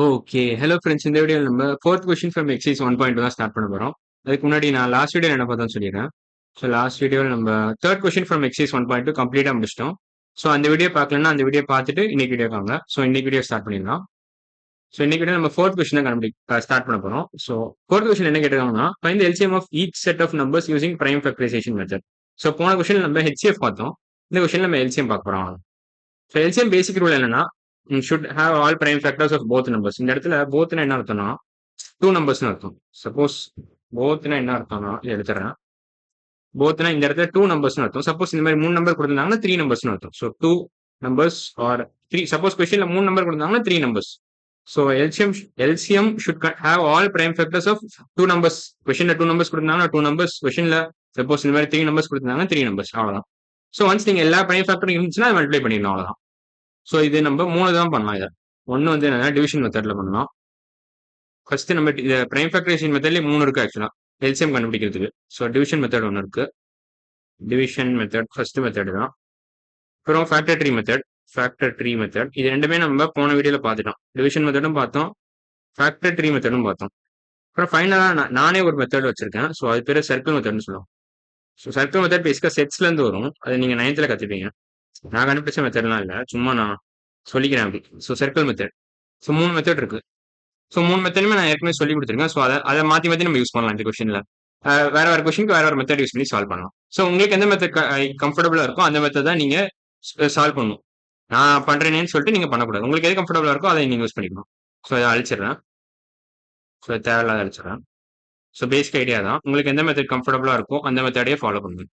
Okay. Hello friends. இந்த வீடியோல நம்ம 4த் கொஸ்டின் ஃப்ரம் எக்சர்சைஸ் 1.2 தான் ஸ்டார்ட் பண்ண போறோம். அதுக்கு முன்னாடி நான் லாஸ்ட் வீடியோல என்ன பார்த்தோம்னு சொல்லிடுறேன். ஸோ லாஸ்ட் வீடியோல நம்ம 3 கொஸ்டின் ஃப்ரம் எக்சர்சைஸ் 1.2 கம்ப்ளீட்டா முடிச்சிட்டோம். ஸோ அந்த வீடியோ பார்க்கலன்னா அந்த வீடியோ பார்த்துட்டு இன்னைக்கு வீடியோ வாங்க. ஸோ இன்னைக்கு வீடியோ ஸ்டார்ட் பண்ணிடலாம். ஸோ இன்னைக்கு வீடியோ நம்ம 4த் கொஸ்டின் தான் ஸ்டார்ட் பண்ண போறோம். ஸோ 4த் கொஸ்டின் என்ன கேட்டிருக்காங்கன்னா find the LCM of each set of numbers using prime factorization method. So போன கொஸ்டின் நம்ம ஹெச்சிஎஃப் பார்த்தோம். இந்த கொஸ்டின் நம்ம எல்சிஎம் பார்க்க போறோம். ஸோ எல்சிஎம் பேசிக் ரூல் என்னன்னா should have all prime factors of both numbers. இந்த இடத்துல போத்னா என்ன அர்த்தம்னா டூ நம்பர்ஸ்னு அர்த்தம். சப்போஸ் போத்னா என்ன அர்த்தம்னா இது எடுத்துறேன். போத்னா இந்த இடத்துல டூ நம்பர்ஸ்னு அர்த்தம். சப்போஸ் இந்த மாதிரி மூணு நம்பர் கொடுத்திருந்தாங்கன்னா த்ரீ நம்பர்ஸ்னு அர்த்தம். So two numbers or three. Suppose கொஸ்டின்ல மூணு நம்பர் கொடுத்தாங்கன்னா three numbers. So LCM should have all prime factors of two numbers. கொஸ்டின்ல டூ நம்பர்ஸ் கொடுத்தாங்கன்னா டூ நம்பர்ஸ். கொஸ்டின்ல சப்போஸ் இந்த மாதிரி த்ரீ நம்பர்ஸ் கொடுத்திருந்தாங்கன்னா த்ரீ நம்பர்ஸ். அவ்வளவுதான். ஸோ ஒன்ஸ் நீங்க எல்லா பிரைம் ஃபேக்டரும் இருந்துச்சுன்னா மல்டிப்ளை பண்ணிடணும். அவ்வளவுதான். ஸோ இது நம்ம மூணு தான் பண்ணலாம். இதை ஒன்று வந்து என்னன்னா டிவிஷன் மெத்தட்ல பண்ணலாம். ஃபர்ஸ்ட் நம்ம இதை பிரைம் ஃபேக்டரைசேஷன் மெத்தட்லேயே மூணு இருக்கு ஆக்சுவலா எல்சிஎம் கண்டுபிடிக்கிறதுக்கு. ஸோ டிவிஷன் மெத்தட் ஒன்று இருக்கு. டிவிஷன் மெத்தட் ஃபர்ஸ்ட் மெத்தட் தான். அப்புறம் ஃபேக்டர் ட்ரீ மெத்தட் இது ரெண்டுமே நம்ம போன வீடியோல பார்த்துட்டோம். டிவிஷன் மெத்தடும் பார்த்தோம், ஃபேக்டர் ட்ரீ மெத்தடும் பார்த்தோம். அப்புறம் ஃபைனலாக நானே ஒரு மெத்தட் வச்சிருக்கேன். ஸோ அது பேர் சர்க்கிள் மெத்தட்னு சொல்லுவோம். ஸோ சர்க்கிள் மெத்தட் பேசிக்காக செட்ஸ்ல இருந்து வரும். அது நீங்க நைன்த்தில் கத்துப்பீங்க. நான் கண்டுபிடிச்ச மெத்தட்லாம் இல்லை, சும்மா நான் சொல்லிக்கிறேன் அப்படி. So circle method. ஸோ மூணு மெத்தட் இருக்கு. ஸோ மூணு மெத்தடுமே நான் ஏற்கனவே சொல்லி கொடுத்துருக்கேன். ஸோ அதை மாற்றி மாற்றி நம்ம யூஸ் பண்ணலாம் இந்த கொஸ்டின்ல. வேற வேற கொஸ்டினுக்கு வேற ஒரு மெத்தட் யூஸ் பண்ணி சால்வ் பண்ணலாம். ஸோ உங்களுக்கு எந்த மெத்தட் கம்ஃபர்டபுளா இருக்கோ அந்த மெத்தட் தான் நீங்க சால்வ் பண்ணணும். நான் பண்றேனேன்னு சொல்லிட்டு நீங்க பண்ணக்கூடாது. உங்களுக்கு எது கம்ஃபர்டபுளா இருக்கோ அதை நீங்க யூஸ் பண்ணிக்கணும். ஸோ இதை அழிச்சிடுறேன். ஸோ தேவையில்லாத அழிச்சிடுறேன். ஸோ பேசிக் ஐடியா தான். உங்களுக்கு எந்த மெத்தட் கம்ஃபர்டபுளா இருக்கோ அந்த மெத்தடையே ஃபாலோ பண்ணுங்க.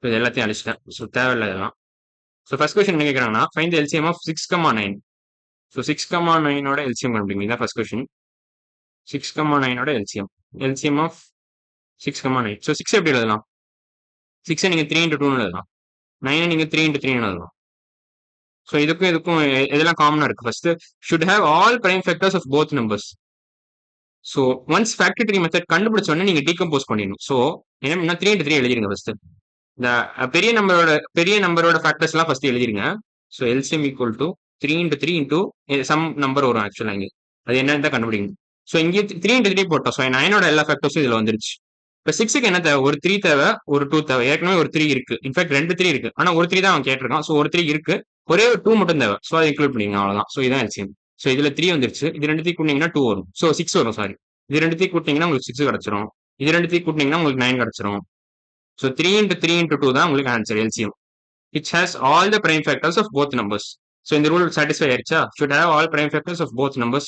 ஸோ இது எல்லாத்தையும் அழிச்சிட்டேன். ஸோ தேவையில்லாததான். ஸோ ஃபர்ஸ்ட் கொஸ்டின் என்ன கேட்குறாங்கன்னா find the LCM of 6,9. So 6,9ஓட எல்சிஎம் கண்டுபிடிங்க. இதான் ஃபர்ஸ்ட் கொஸ்டின். 6,9ஓட எல்சிஎம். LCM of 6,9. ஸோ 6 எப்படி எழுதலாம்? 6 நீங்க 3 into 2 எழுதலாம். 9 நீங்க 3 into 3 எழுதலாம். ஸோ இதுக்கும் எதெல்லாம் காமனா இருக்கு? First should have all prime factors of both numbers. So once factor tree method கண்டுபிடிச்ச உடனே நீங்க டீகம்போஸ் பண்ணிடணும். ஸோ என்ன 3 into 3 எழுதிருங்க ஃபர்ஸ்ட். இந்த பெரிய நம்பரோட ஃபேக்டர்ஸ் எல்லாம் ஃபர்ஸ்ட் எழுதிருங்க. So LCM equal to 3 into 3 into some number வரும் ஆக்சுவலா இங்க. அது என்னன்னு தான் கண்டுபிடிக்கணும். ஸோ இங்கே 3 into 3 போட்டோம். ஸோ 9ஓட எல்லா ஃபேக்டர்ஸும் இதுல வந்துருச்சு. இப்போ 6க்கு என்ன தேவை? ஒரு 3 தேவை, ஒரு 2 தேவை. ஏற்கனவே ஒரு 3 இருக்கு. இன்ஃபேக்ட் 2 3 இருக்கு. ஆனா ஒரு 3 தான் அவன் கேட்டிருக்கான். ஸோ ஒரு 3 இருக்கு. ஒரே ஒரு 2 மட்டும் தேவை. ஸோ அதை இன்க்ளூட் பண்ணிங்க. அவ்வளவுதான். ஸோ இதான் எல்சிஎம். ஸோ இதுல 3 வந்துருச்சு. இது ரெண்டுத்தையும் கூட்டினீங்கன்னா 2 வரும். ஸோ 6 வரும். சாரி, இது ரெண்டுத்தையும் கூட்டினீங்கன்னா உங்களுக்கு 6 கிடைச்சிரும். இது ரெண்டுத்தையும் கூட்டினீங்கன்னா உங்களுக்கு 9 கிடைச்சிரும். ஸோ 3 into 3 into 2 தான் உங்களுக்கு answer LCM. which has all the prime factors of both numbers. So இந்த ரூல் சாட்டிஸ்ஃபை ஆயிடுச்சா? should have all prime factors of both numbers.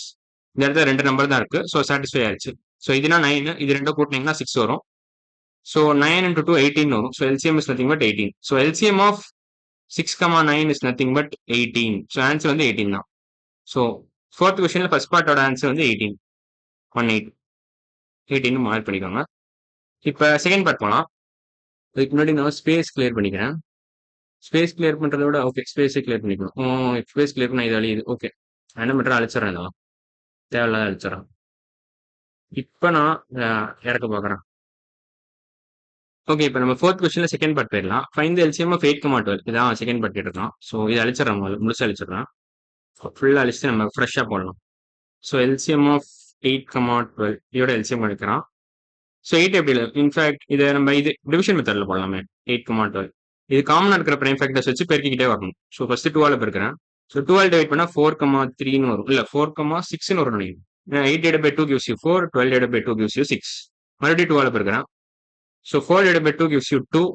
இந்த இடத்துல ரெண்டு நம்பர் தான் இருக்கு. ஸோ சாட்டிஸ்ஃபை ஆயிடுச்சு. ஸோ இதுனா 9, இது ரெண்டும் கூட்டினீங்கன்னா 6 வரும். ஸோ 9 into 2 18 வரும். So LCM is nothing but 18. So LCM of 6,9 is nothing but 18. So answer வந்து 18 தான். ஸோ ஃபோர்த் கொஸ்டின்ல ஃபர்ஸ்ட் பார்ட்டோட ஆன்சர் வந்து 18. 18 18 மார்க் பண்ணிக்கோங்க. இப்போ செகண்ட் பார்ட் போகலாம். அதுக்கு முன்னாடி நான் ஸ்பேஸ் கிளியர் பண்ணிக்கிறேன். ஸ்பேஸ் கிளியர் பண்றத விட ஓகே ஸ்பேஸை கிளியர் பண்ணிக்கணும். ஸ்பேஸ் கிளியர் பண்ண இது அழியுது. ஓகே, என்ன பண்றேன், அழிச்சிடறேன். இதெல்லாம் தேவையில்லாத அழிச்சிடறேன். இப்போ நான் இறக்க பார்க்குறேன். ஓகே, இப்போ நம்ம ஃபோர்த் கொஸ்டின்ல செகண்ட் பார்ட் போயிடலாம். Find the LCM of 8,12. இதான் செகண்ட் பார்ட் கேட்டிருக்கோம். ஸோ இதை அழிச்சிடறேன், முழுசா அழிச்சிடறேன். ஃபுல்லாக அழிச்சிட்டு நம்ம ஃப்ரெஷ்ஷாக போடலாம். ஸோ எல்சிஎம் ஆஃப் 8,12 இதோட எல்சிஎம் கணிக்கிறான். ஸோ 8 எப்படி இல்லை? இன்ஃபேக்ட் இதை நம்ம இது டிவிஷன் மெத்தட்ல போடலாமே. 8,12 இது காமனா இருக்கிற பிரைம் ஃபேக்டர்ஸ் வச்சு பெருக்கிக்கிட்டே வரணும். ஸோ ஃபர்ஸ்ட் 12 பெருக்கிறேன். ஸோ 12 டிவைட் பண்ணா 4,3ன்னு வரும். இல்ல 4,6ன்னு வரும் நினைக்கிறேன். 8 divided by 2 gives you 4, 12 divided by 2 gives you 6. மறுபடியும் 12 பெருக்கிறேன். So 4 divided by 2 gives you 2,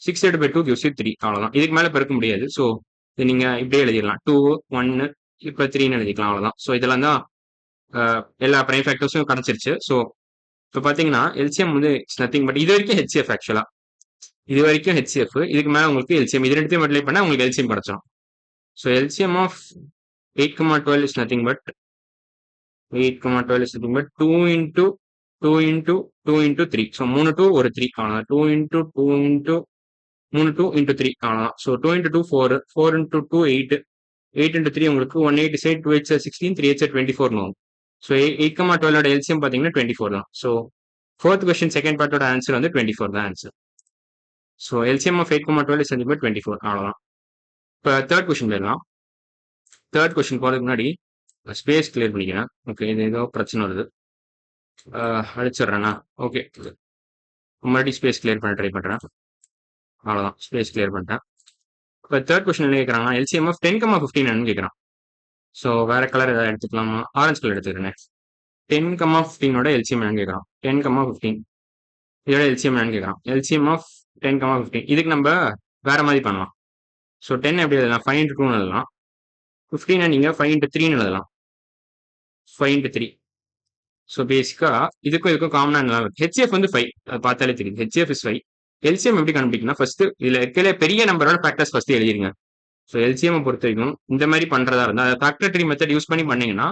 6 divided by 2 gives you 3. அவ்வளவுதான். இதுக்கு மேல பெருக்க முடியாது. ஸோ இது நீங்க இப்படியே எழுதிடலாம். 2, 1, இப்போ 3ன்னு எழுதிக்கலாம். அவ்வளவுதான். ஸோ இதெல்லாம் தான் எல்லா பிரைம் ஃபேக்டர்ஸும் கிடைச்சிருச்சு. ஸோ இப்போ பாத்தீங்கன்னா எல்சிஎம் வந்து இட்ஸ் நத்திங் பட் இது வரைக்கும் ஹெச்சிஎஃப் ஆக்சுவலா. இது வரைக்கும் ஹெச்சிஎஃப். இதுக்கு மேல உங்களுக்கு எல்சிஎம். இது ரெண்டுத்தையும் மல்டிப்ளை பண்ணா உங்களுக்கு எல்சிஎம் கிடைச்சிடும். So LCM of 8,12 is nothing but 8,12 is nothing but 2 into 2 into 2 into 3. So 3 2 ஒரு 3 அவ்வளோதான். 2 into 2 into 3 2 into 3 அவ்வளோதான். ஸோ 2 into 2 4, 4 into 2 8, 8 into 3 உங்களுக்கு 1 8 2 8 16, 3 8 24 வரும். ஸோ 8,12ஓட எல்சிஎம் பார்த்தீங்கன்னா 24 தான். ஸோ ஃபோர்த் கொஸ்டின் செகண்ட் பார்ட்டோட ஆன்சர் வந்து 24 தான் answer. So LCM of 8,12 is nothing but 24 அவ்வளோதான். இப்போ தேர்ட் கொஸ்டின் போயிடலாம். தேர்ட் கொஸ்டின் போகிறதுக்கு முன்னாடி ஸ்பேஸ் கிளியர் பண்ணிக்கிறேன். ஓகே, இது ஏதோ பிரச்சனை வருது. அழிச்சிடுறேண்ணா. ஓகே, மறுபடியும் ஸ்பேஸ் கிளியர் பண்ண ட்ரை பண்ணுறேன். அவ்வளோதான், ஸ்பேஸ் கிளியர் பண்ணிட்டேன். இப்போ தேர்ட் கொஸ்டின் என்ன கேட்குறாங்கன்னா எல்சிஎம் ஆஃப் 10,15 கேட்குறான். ஸோ வேற கலர் ஏதாவது எடுத்துக்கலாமா? ஆரஞ்சு கலர் எடுத்துக்கிறேன். 10,15ஓட எல்சிஎம் என்னன்னு கேட்குறான். 10,15 இதோட எல்சிஎம் என்னன்னு கேட்குறான். எல்சிஎம் ஆஃப் 10,15 இதுக்கு நம்ம வேற மாதிரி பண்ணலாம். ஸோ 10 எப்படி எழுதலாம்? 5 into 2 எழுதலாம். 15 நீங்கள் 5 into 3 எழுதலாம். 5 into 3. ஸோ பேசிக்கா இதுக்கும் காமனா என்ன ஹெச்எஃப் வந்து 5, அது பார்த்தாலே தெரியும். HF is 5. எல்சிஎம் எப்படி கண்டுபிடிக்கணும்? ஃபர்ஸ்ட் இதுல இருக்கிற பெரிய நம்பரோட ஃபேக்டர்ஸ் ஃபர்ஸ்ட் எழுதிருங்க. ஸோ எல்சிஎம் பொறுத்த வரைக்கும் இந்த மாதிரி பண்றதா இருந்தா ஃபேக்டர் ட்ரீ மெத்தட் யூஸ் பண்ணி பண்ணீங்கன்னா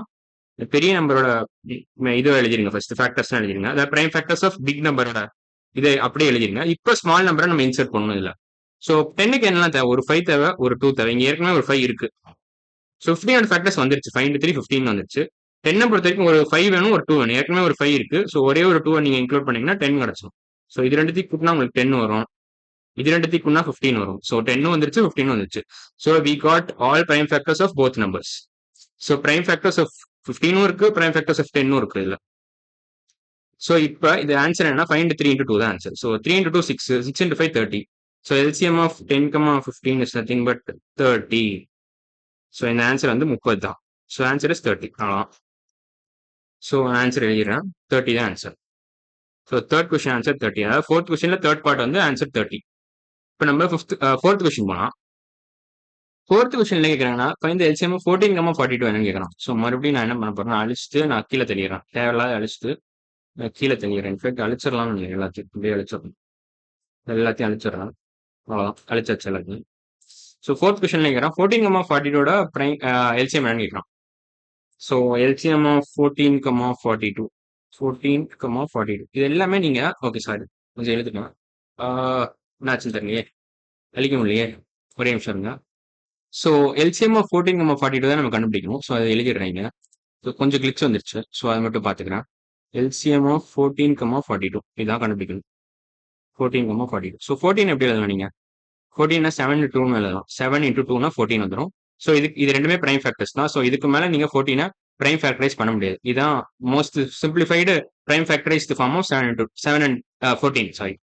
பெரிய நம்பரோட இது எழுதிருங்க. First factors எழுதிருங்க. அதாவது பிரைம் ஃபேக்டர்ஸ் ஆஃப் பிக் நம்பரோட இதை அப்படியே எழுதிருங்க. இப்போ ஸ்மால் நம்பரை நம்ம இன்சர்ட் பண்ணணும் இதுல. ஸோ 10க்கு என்னெல்லாம் தேவை? ஒரு 5 தேவை, ஒரு 2 தேவை. இங்க ஏற்கனவே ஒரு 5 இருக்கு. ஸோ 15 ஃபேக்டர்ஸ் வந்துருச்சு. 5 into 3 15 வந்துருச்சு. 10 பொறுத்த வரைக்கும் ஒரு 5 வேணும், ஒரு 2 வேணும். ஏற்கனவே ஒரு 5 இருக்கு. ஸோ ஒரே ஒரு 2 நீங்க இன்க்ளூட் பண்ணீங்கன்னா 10 கிடைச்சிடும். ஸோ இது ரெண்டுத்தையும் கூட்டினா உங்களுக்கு 10 வரும். இது ரெண்டுத்தையும் கூட்டினா 15 வரும். ஸோ 10 வந்துருச்சு, 15 வந்துருச்சு. So we got all prime factors of both numbers. So prime factors of 15 இருக்கு, பிரைம் ஃபேக்டர்ஸ் ஆஃப் 10 இருக்கு இதுல. ஸோ இப்போ இது ஆன்சர் என்ன? 5 into 3 into 2 தான் answer. So 3 into 2 6, 6 into 5 30. So LCM of 10,15 is nothing but 30. So இந்த answer வந்து 30 தான். So answer is 30. அவ்வளோதான். ஸோ ஆன்சர் எழுதிடுறேன். 30 தான் answer. So third question answer 30. அதாவது ஃபோர்த் கொஸ்டின்ல தேர்ட் பார்ட் வந்து ஆன்சர் 30. இப்போ நம்ம ஃபோர்த் கொஸ்டின் போகலாம். ஃபோர்த் கொஸ்டின் என்ன கேட்குறாங்கன்னா இப்போ இந்த எல்சிஎம் 14,42 என்னன்னு கேட்குறான். ஸோ மறுபடியும் நான் என்ன பண்ண போறேன்? அழிச்சிட்டு நான் கீழே தெளிகிறேன். தேவையில்லாத அழிச்சிட்டு கீழே தெளிகிறேன். இன்ஃபேக்ட் அழிச்சிடலாம்னு நினைக்கிறேன். எல்லாத்தையும் இப்படியே அழிச்சிடணும். எல்லாத்தையும் அழிச்சிடலாம். அவ்வளோதான், அழிச்சாச்சு எல்லாத்தையும். ஸோ ஃபோர்த் கொஸ்டின் கேட்குறான் 14,42 பிரைம் எல்சிஎம் என்னன்னு கேட்குறான். ஸோ எல்சிஎம் ஆஃப் 14,42 14,42 இது எல்லாமே நீங்க ஓகே சாரி கொஞ்சம் எழுதுக்கலாம். என்னாச்சுன்னு தெரியலையே, அழிக்க முடியலையே, ஒரே நிமிஷம் இருங்க. ஸோ எல்சிஎம் ஆஃப் 14,42 தான் நம்ம கண்டுபிடிக்கணும். ஸோ அதை எழுதிடுறீங்க. ஸோ கொஞ்சம் கிளிக்ஸ் வந்துருச்சு. ஸோ அதை மட்டும் பார்த்துக்கிறேன். எல்சிஎம் ஆஃப் 14,42 இதான் கண்டுபிடிக்கணும். 14,42. ஸோ 14 எப்படி எழுதலாம் நீங்க? 14 7 into 2 எழுதலாம். 7 into 2 14 வந்துடும். ஸோ இது ரெண்டுமே பிரைம் ஃபேக்டர்ஸ் தான். ஸோ இதுக்கு மேல நீங்க 14 பிரைம் ஃபேக்டரைஸ் பண்ண முடியாது. இதான் most simplified prime factorized form of 7 into 7 and 14 sorry.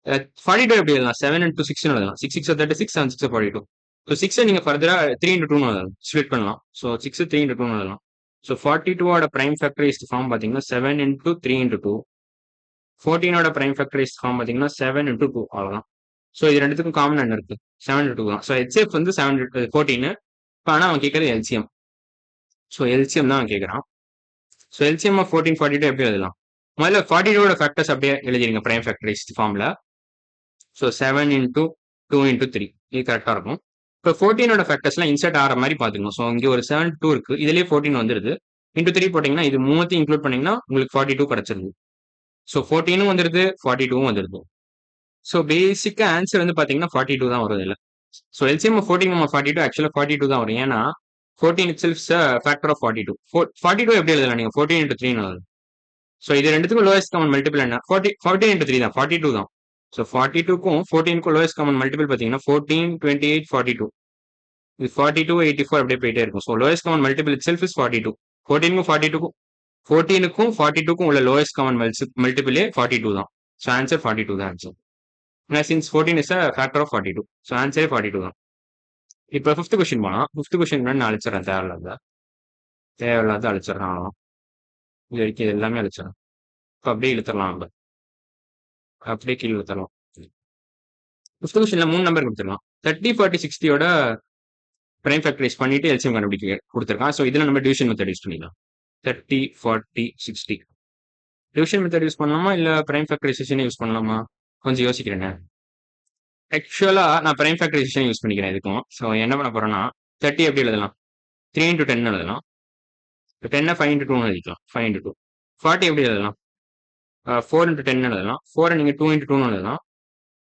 42 எப்படி எழுதலாம்? 7 into 6 எழுதலாம். 6 6 36, 7 6 42. ஸோ 6 நீங்க ஃபர்தரா 3 into 2 எழுதலாம். ஸ்ப்ளிட் பண்ணலாம். ஸோ 6 3 into 2 எழுதலாம். ஸோ 42 பிரைம் ஃபேக்டரைஸ்டு ஃபார்ம் பார்த்தீங்கன்னா 7 into 3 into 2. 14 prime factorized form பார்த்தீங்கன்னா 7 into 2 அவ்வளோதான். ஸோ இது ரெண்டுத்துக்கும் காமன் என்ன இருக்கு? 7 into 2 தான். ஸோ ஹெச்எஃப் வந்து 14. இப்போ ஆனால் அவன் கேட்கறது எல்சிஎம். ஸோ எல்சிஎம் தான் அவன் கேட்குறான். ஸோ எல்சிஎம் ஆஃப் 1442 எப்படி எழுதலாம்? முதல்ல 42 ஃபேக்டர்ஸ் அப்படியே எழுதிருங்க பிரைம் ஃபேக்டரைஸ்ட் ஃபார்ம்ல. ஸோ 7 into 2 into 3 இது கரெக்டாக இருக்கும். இப்போ 14 ஃபேக்டர்ஸ்லாம் இன்சர்ட் ஆகிற மாதிரி பார்த்துக்கணும். ஸோ இங்கே ஒரு 7 2 இருக்கு, இதுலேயே 14 வந்துருது. into 3 போட்டிங்கன்னா இது மூணுத்தையும் இன்க்ளூட் பண்ணிங்கன்னா உங்களுக்கு 42 கிடைச்சிருது. ஸோ 14 வந்துருது, 42 வந்துருது. ஸோ பேசிக்காக ஆன்சர் வந்து பார்த்தீங்கன்னா 42 தான் வருது இல்லை. ஸோ எல்சிஎம் 14,42 ஆக்சுவலாக 42 தான் வரும். ஏன்னா 14 itself is a factor of 42. 42 எப்படி எழுதலாம் நீங்க? 14 into 3 எழுதலாம். ஸோ இது ரெண்டுத்துக்கும் லோயஸ்ட் காமன் மல்டிபிள் என்ன? 14 into 3 தான், 42 தான். ஸோ 42க்கும் 14க்கும் லோயஸ்ட் காமன் மல்டிபிள் பார்த்தீங்கன்னா 14 28 42. இது 42 84 அப்படியே போயிட்டே இருக்கும். So lowest common multiple itself is 42. 14க்கும் 42க்கும் உள்ள லோயஸ்ட் காமன் மல்டிபிளே 42 தான். ஸோ ஆன்சர் 42 தான் answer. Since 14 is a factor of 42. So ஆன்சரே 42 தான். இப்போ ஃபிஃப்த் கொஸ்டின் போனால் ஃபிஃப்த் கொஸ்டின் நான் அழிச்சிடறேன். தேவையில்லாத அழிச்சிடறான். இது வரைக்கும் எல்லாமே அழிச்சிடறேன். இப்போ அப்படியே இழுத்துடலாம். நம்ம அப்படியே கீழே இழுத்துடலாம். ஃபிஃப்த் கொஸ்டின்ல 3 நம்பர் கொடுத்துடலாம். 30 40 60யோட பிரைம் ஃபேக்டரைஸ் பண்ணிட்டு எல்சிஎம் கண்டுபிடிக்க கொடுத்துருக்கான். ஸோ இதில் நம்ம டிவிஷன் மெத்தட் யூஸ் பண்ணிக்கலாம். 30 40 60 டிவிஷன் மெத்தட் யூஸ் பண்ணலாமா இல்லை பிரைம் ஃபேக்டரைசேஷன் யூஸ் பண்ணலாமா? கொஞ்சம் யோசிக்கிறேன். ஆக்சுவலா நான் பிரைம் ஃபேக்டரைசேஷன் யூஸ் பண்ணிக்கிறேன் இதுக்கும். ஸோ என்ன பண்ண போறேன்னா 30 எப்படி எழுதலாம்? 3 into 10 எழுதலாம். 10 5 into 2 எழுதிக்கலாம். 5 into 2. 40 எப்படி எழுதலாம்? 4 into 10 எழுதலாம். 4 நீங்க 2 into 2 எழுதலாம்.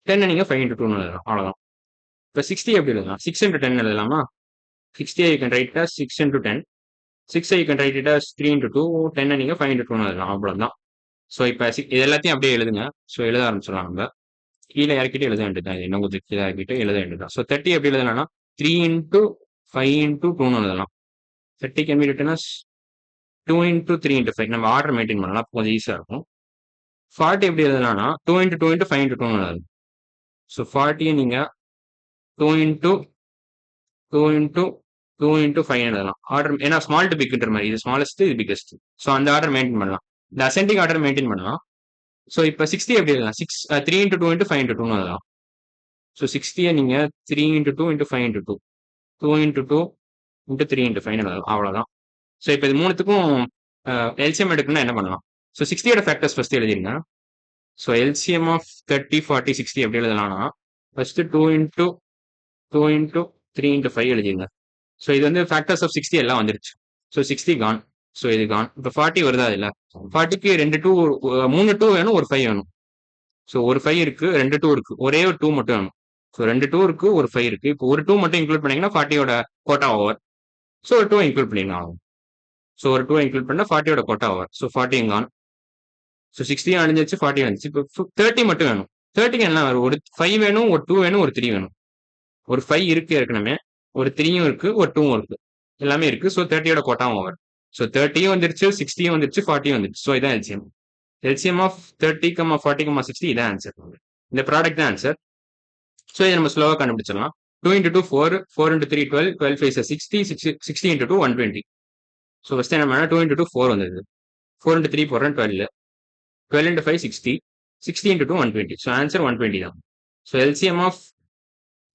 10 நீங்க 5 into 2 எழுதலாம். அவ்வளவுதான். இப்போ 60 எப்படி எழுதலாம்? 6 into 10 எழுதலாமா? 60 you can write as 6 into 10. 6 you can write it as 3 into 2. 10 நீங்க 5 into 2 எழுதலாம். அவ்வளவுதான். ஸோ இப்போ இது எல்லாத்தையும் அப்படியே எழுதுங்க. ஸோ எழுத ஆரம்பிச்சிடலாம். நம்ம கீழே இறக்கிட்டு எழுத வேண்டியதான். என்ன கொஞ்சம் கீழே இறக்கிட்டு எழுத வேண்டியதான். ஸோ 30 எப்படி எழுதலாம்னா 3 into 5 into 2 எழுதலாம். 30 can be written as 2 into 3 into 5 நம்ம ஆர்டர் மெயின்டைன் பண்ணலாம், கொஞ்சம் ஈஸியா இருக்கும். 40 எப்படி எழுதலாம்னா 2 into 2 into 5 into 2 எழுதலாம். ஸோ 40 நீங்க 2 into 2 into 2 into 5 எழுதலாம். ஆர்டர் ஏன்னா ஸ்மால் டு பிக்ன்ற மாதிரி, இது ஸ்மாலஸ்ட் இது பிக்கஸ்ட். ஸோ அந்த ஆர்டர் மெயின்டைன் பண்ணலாம். இந்த அசெண்டிங் ஆர்டர் மெயின்டைன் பண்ணலாம். ஸோ இப்போ 60 எப்படி எழுதலாம்? 3 into 2 into 5 into 2 எழுதலாம். ஸோ 60 நீங்க 3 into 2 into 5 into 2 2 into 2 into 3 into 5 எழுதலாம். அவ்வளவுதான். ஸோ இப்போ இது மூணுத்துக்கும் எல்சிஎம் எடுக்கணும்னா என்ன பண்ணலாம்? ஸோ 60யோட ஃபேக்டர்ஸ் ஃபர்ஸ்ட் எழுதிருங்க. ஸோ எல்சிஎம் ஆஃப் 30, 40, 60 எப்படி எழுதலாம்னா ஃபர்ஸ்ட் 2 into 2 into 3 into 5 எழுதிருங்க. ஸோ இது வந்து ஃபேக்டர்ஸ் ஆஃப் 60 எல்லாம் வந்துருச்சு. ஸோ 60 கான். ஸோ இது கான். இப்போ 40 வருதா இல்ல? 40க்கு 2 2 3 2 வேணும், ஒரு 5 வேணும். ஸோ ஒரு 5 இருக்கு, 2 2 இருக்கு, ஒரே ஒரு 2 மட்டும் வேணும். ஸோ 2 2 இருக்கு, ஒரு 5 இருக்கு. இப்போ ஒரு 2 மட்டும் இன்க்ளூட் பண்ணீங்கன்னா 40யோட கோட்டா ஓவர். ஸோ ஒரு 2 இன்க்ளூட் பண்ணிடலாம். ஸோ ஒரு 2 இன்க்ளூட் பண்ணா 40யோட quota over. So 40 gone. So 60 அழிஞ்சிச்சு, 40 அழிஞ்சிச்சு. இப்போ 30 மட்டும் வேணும். 30க்கு என்ன வரும்? ஒரு 5 வேணும், ஒரு 2 வேணும், ஒரு 3 வேணும். ஒரு 5 இருக்கு ஏற்கனவே, ஒரு 3யும் இருக்கு, ஒரு 2வும் இருக்கு, எல்லாமே இருக்கு. ஸோ 30யோட கோட்டாவும் ஓவர். ஸோ 30யும் வந்துருச்சு, 60யும் வந்துருச்சு, 40யும் வந்துருச்சு. ஸோ இதான் எல்சிஎம். எல்சிஎம் ஆஃப் 30, 40, 60 இதான் ஆன்சர். இந்த ப்ராடக்ட் தான் ஆன்சர். ஸோ இதை நம்ம ஸ்லோவாக கண்டுபிடிச்சிடலாம். 2 into 2 4, 4 into 3 12, 12 5 60, 60 into 2 120. So first என்ன பண்ணா 2 into 2 4 வந்தது. 4 into 3 போடுறேன் 12, 12 into 5 60, 60 into 2 120. ஸோ ஆன்சர் 120 தான். ஸோ எல்சிஎம் ஆஃப்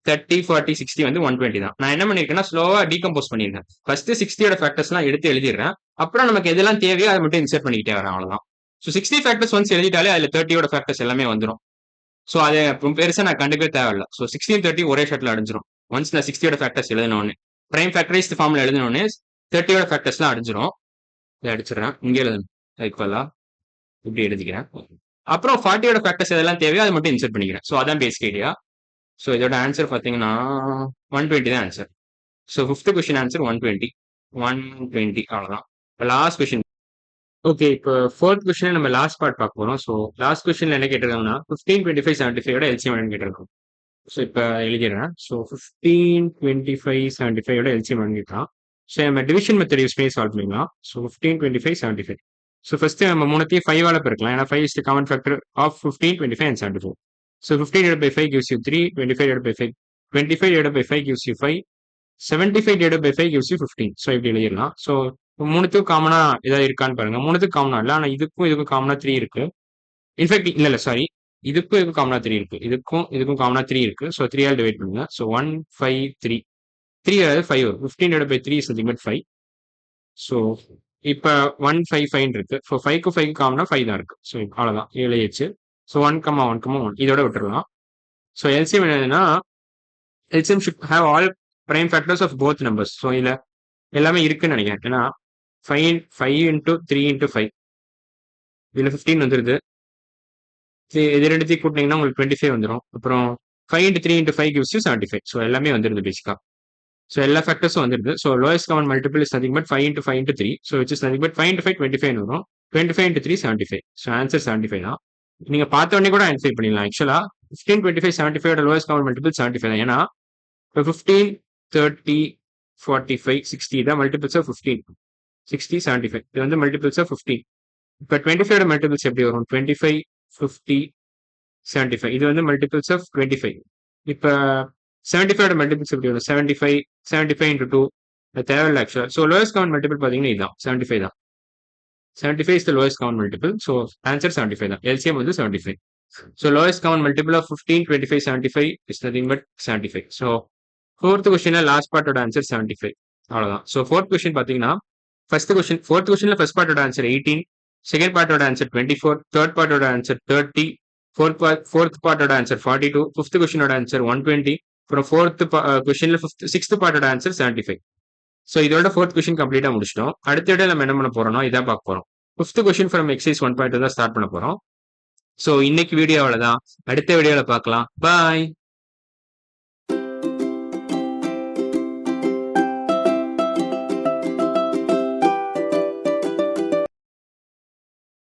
30, 40, 60 வந்து 120 தான். நான் என்ன பண்ணிருக்கேன்னா ஸ்லோவா டீகம்போஸ் பண்ணிருக்கேன். ஃபர்ஸ்ட் 60யோட ஃபேக்டர்ஸ்லாம் எடுத்து எழுதிடுறேன். அப்புறம் நமக்கு எதெல்லாம் தேவையோ அதை மட்டும் இன்சர்ட் பண்ணிக்கிட்டே வரேன், அவ்வளவுதான். ஸோ 60 ஃபேக்டர்ஸ் ஒன்ஸ் எழுதிட்டாலே அதுல 30யோட ஃபேக்டர்ஸ் எல்லாமே வந்துடும். ஸோ அதை பெருசா நான் கண்டுக்கவே தேவையில்ல. ஸோ 16 30 ஒரே ஷாட்ல அடிஞ்சிடும். ஒன்ஸ் நான் 60யோட ஃபேக்டர்ஸ் எழுதினோடனே, பிரைம் ஃபேக்டரைஸ்ட் ஃபார்ம்ல எழுதினோடனே 30யோட ஃபேக்டர்ஸ்லாம் அடிஞ்சிடும். இதை அடிச்சிடறேன், இங்கே எழுதணும் ஈக்குவலா இப்படி எழுதிக்கிறேன். அப்புறம் 40யோட ஃபேக்டர்ஸ் எதெல்லாம் தேவையோ அதை மட்டும் இன்சர்ட் பண்ணிக்கிறேன். ஸோ அதான் பேசிக் ஐடியா. ஸோ இதோட ஆன்சர் பார்த்தீங்கன்னா 120 தான் answer. So 5th question answer 120. 120 அவ்வளோதான். இப்போ லாஸ்ட் கொஸ்டின். ஓகே, இப்போ 4th கொஸ்டின் நம்ம லாஸ்ட் பார்ட் பார்க்க போறோம். ஸோ லாஸ்ட் கொஸ்டின்ல என்ன கேட்டிருக்காங்கன்னா 15, 25, 75 எல்சிஎம் கேட்டிருக்கோம். ஸோ இப்போ எழுதிடுறேன். ஸோ 15, 25, 75 எல்சிஎம் கேட்கலாம். ஸோ நம்ம டிவிஷன் மெத்தட் யூஸ் பண்ணி சால்வ் பண்ணிக்கலாம். ஸோ 15, 25, 75. ஸோ ஃபர்ஸ்ட் நம்ம மூணுத்தையும் 5ஆல பெருக்கலாம். ஏன்னா 5 is the common factor of 15, 25 and 75. So 15 divided by 5 gives you 3, 25 divided by 5, 25 divided by 5 gives you 5, 75 divided by 5 gives you 15. So இப்படி எழுதிடலாம். ஸோ மூணுத்துக்கும் காமனா ஏதாவது இருக்கான்னு பாருங்க. மூணுத்துக்கும் காமனா இல்லை, ஆனால் இதுக்கும் காமனா 3 இருக்கு. இன்ஃபேக்ட் இல்ல சாரி, இதுக்கும் காமனா 3 இருக்கு, இதுக்கும் காமனா 3 இருக்கு. ஸோ 3ஆல் டிவைட் பண்ணுங்க. ஸோ 1, 5, 3, 3 அதாவது 5 வரும். 15 divided by 3 is nothing but 5. So இப்போ 1, 5, 5 இருக்கு. ஸோ 5க்கு 5க்கு காமனா 5 தான் இருக்கு. ஸோ அவ்வளோதான் எழுதிச்சு. ஸோ 1, 1, 1 இதோட விட்டுறலாம். ஸோ எல்சிஎம் என்னதுன்னா LCM should have all prime factors of both numbers. So இதில் எல்லாமே இருக்குன்னு நினைக்கிறேன். ஏன்னா 5 into 3 into 5 இதில் 15 வந்துருது. இது ரெண்டுத்தையும் கூட்டினீங்கன்னா உங்களுக்கு 25 வந்துடும். அப்புறம் 5 into 3 into 5 gives you 75. So எல்லாமே வந்துருது பேசிக்கா. ஸோ எல்லா ஃபேக்டர்ஸும் வந்துருது. So lowest common multiple is nothing but 5 into 5 into 3. So which is nothing but 5 into 5 25 வரும். 25 into 3 75. ஸோ ஆன்சர் 75 தான். நீங்க பார்த்த உடனே கூட ஆன்சர் பண்ணிடலாம். ஆக்சுவலா 15, 25, 75 லோயஸ்ட் காமன் மல்டிபிள் 75 தான். ஏன்னா இப்போ 15, 30, 45, 60 தான் மல்டிபிள்ஸ் ஆஃப் 15. 60, 75 இது வந்து மல்டிபிள்ஸ் ஆஃப் 15. இப்போ 25 மல்டிபிள்ஸ் எப்படி வரும்? 25, 50, 75 இது வந்து மல்டிபிள்ஸ் ஆஃப் 25. இப்போ 75 மல்டிபிள்ஸ் எப்படி வரும்? 75, 75 into 2 தேவையில்லை ஆக்சுவலா. ஸோ லோயஸ்ட் காமன் மல்டிபிள் பார்த்தீங்கன்னா இதுதான் 75 தான். 75 is the lowest common multiple. So answer 75 தான். LCM வந்து 75. So lowest common multiple of 15, 25, 75 is nothing but 75. So 4th question last part ஓட answer 75. அவ்வளவுதான். So 4th question பாத்தீங்கன்னா first question 4th questionல first part ஓட answer 18, second part ஓட answer 24, third part ஓட answer 30, fourth part ஓட answer 42, fifth question ஓட answer 120, அப்புறம் 4th questionல 6th part ஓட answer 75. ஸோ இதோட 4th கொஸ்டின் கம்ப்ளீட்டா முடிச்சிட்டோம். அடுத்த இடம் நம்ம என்ன பண்ண போறோம்னா இதான் பார்க்க போறோம். 5th கொஸ்டின் ஃப்ரம் எக்ஸைஸ் 1.2 தான் ஸ்டார்ட் பண்ண போறோம். ஸோ இன்னைக்கு வீடியோ அவ்வளவுதான். அடுத்த வீடியோல பார்க்கலாம். பாய்.